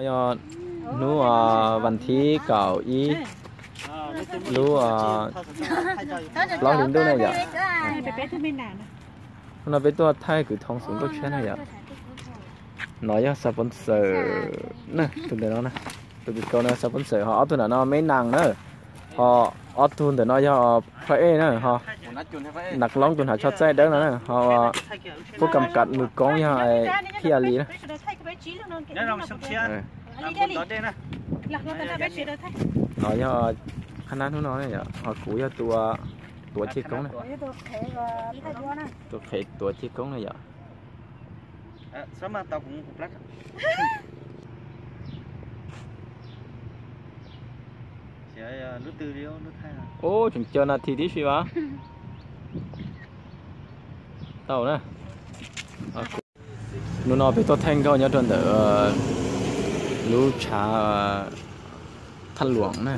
Yo nu văn thí cậu ý lu lo đến đâu này vậy? Nó biết tôi thay cứ thông xuống tôi chuyện này vậy? Nói cho sponsor nè, tụi nó nè, tụi câu nó sponsor họ tụi nó mấy nàng nữa, họ tụi nó cho phải nữa họ nặc lóng tụi họ cho chơi đó nữa họ có cầm cắt mực con cho khi à lý nữa. Nói cho khán giả nó này họ cúi cho tua chiếc cống này, tua khế tua chiếc cống này vậy. Sao mà tao cũng lắc. Sẽ nước từ đi nước hai à. Ô chúng chơi là thì đi xí quá. Tao nè. Nó bị tôi thanh cao nhớ trên đỡ lú trà thanh luồng nè.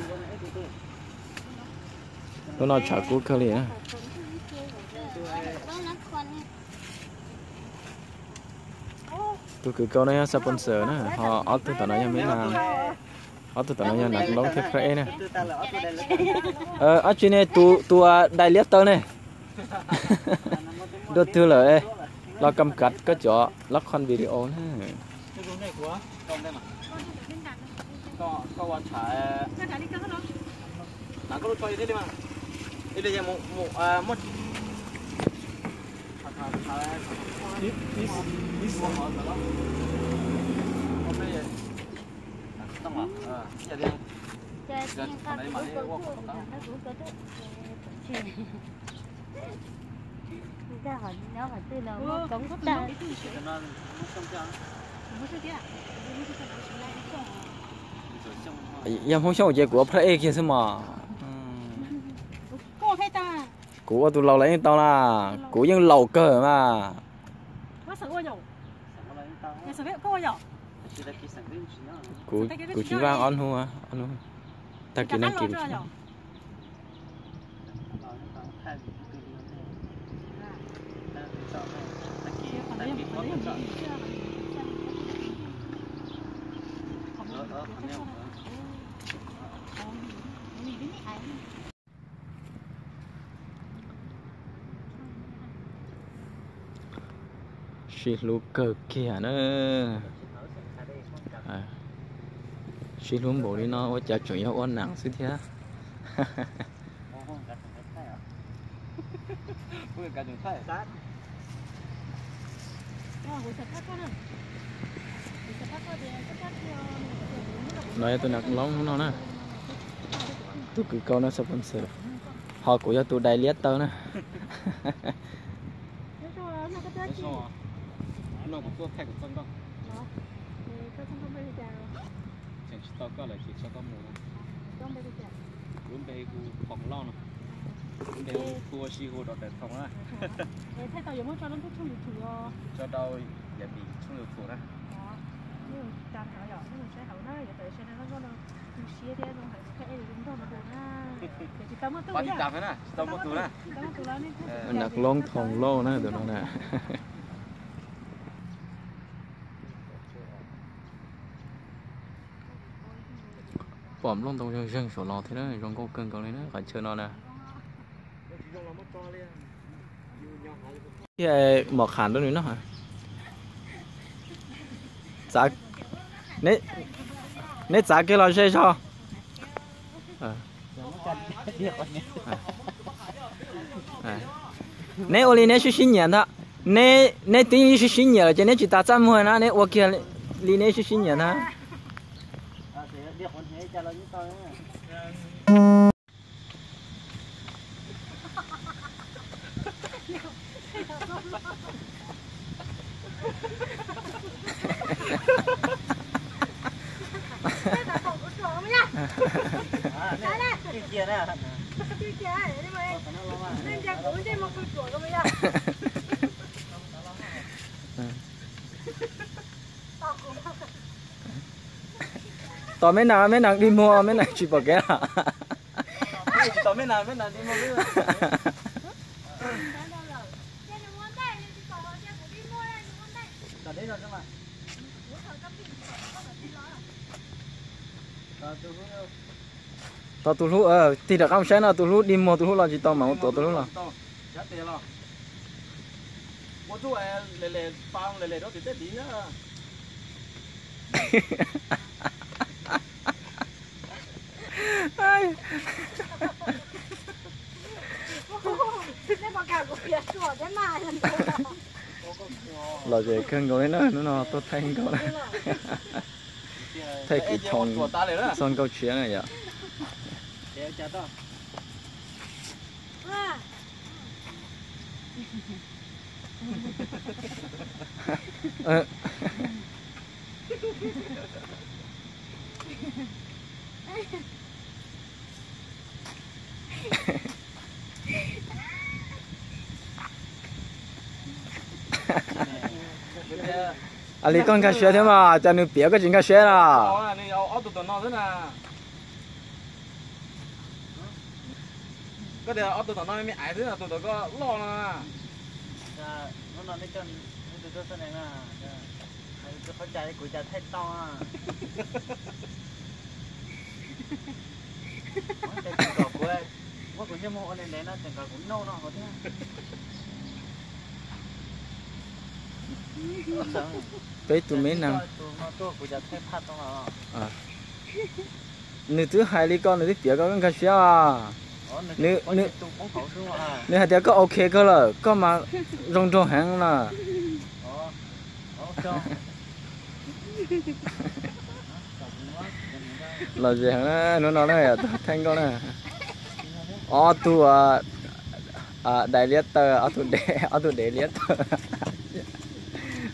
Nó trà cú cơ liền. Tôi cứ câu này sponsor nè, họ ở từ tận này mấy năm, ở từ tận này nặng lóng thép khẽ nè. Ở trên này tu đại liệt tơ này, đôi thứ lợi, lo cầm cắt có chỗ, lắc con video nè. Có quan thải, nãy có lúc chơi thế đi mà, đây là một em không hiểu gì của play kia xem mà. Của tụi lâu lấy tao là của những lầu cơ mà. Của chỉ vang on hua, ta kỹ năng kịp. Xì lú cờ kia nữa, xì lú bộ đi nó ở chợ chuẩn yếu ôn nặng xí thế. Nói tôi nặng lóng nó nè, tôi cứ câu nó sponsor, họ của cho tôi đại liệt tao nè. nó cũng có thay của con đó. Chẳng chỉ tao có là chỉ cho tao mua thôi. Luôn đây cũng phòng lo nè. Luôn đây cua xì hồ đọt đẹp phòng á. Thế tao giống cho nó thuốc trong thủ rồi. Cho tao để bị trong được thủ đó. Nhưng càng hảo nhỏ nhưng mình sẽ hảo đó, để tới nó có nó xía thế nó phải cái đúng thôi mà được ha. Để chỉ tao mất túi. Bắt đi đạp thế nè, tao mất túi nè. Tao mất túi đó nên. Nặc lông thòng lô nè tụi nó nè. Bỏm lông tông rừng sổ lò thế đó, rong câu cưng câu này nó phải chơi nó nè. Cái mọc hàn đó nữa nó hả? Giá nét giá cái lo chơi cho. Nét ô li nét是新年的，nét等于是新年了，今天去打战幕呢，nét 我看离nét是新年的。Tao mấy nàng đi mua mấy nàng chỉ bỏ cái à? Tao mấy nàng đi mua cái. Đấy rồi cơ mà. tao tụi lúc thì được ông sáng nào tụi lúc đi mua tụi lúc là chỉ tao mà tụi lúc là giá tiền lo một chú lề bao lề đó thì tết tí nữa nên mà cả của việc sửa thế mà là gì cân gọi nó tôi thay câu này thay cái thòng son câu chuyện này vậy Ali con cá sấu thế mà, cho nên biết cái chuyện cá sấu là. Này, ở tụi nó thế nào? Có điều ở tụi nó mới ai thế nào tụi nó có lo nè. Nó nói cái tụi nó này nè,เขาใจกูจะเทต้อแต่กูบอกกูว่ากูจะโม่อะไรเนี่ยนะแต่กูโน่นเขาเนี่ยTới tụi mấy năm. Nữ thứ hai đi con nữ thứ biết có cái gì à? Nữ hai đứa có ok cơ rồi, có mà rong rong hàng là. Là gì hả? Nó nói này, thanh con này. Tu đại liệt tờ, tu đại liệt tờ.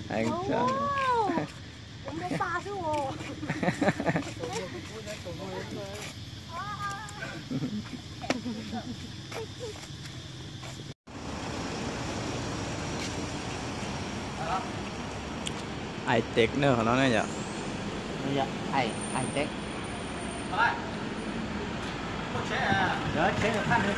Anh chàng. Ai tết nữa nó này vậy? Dạ, ai tết. Rồi, Rồi, chế được phát nữa.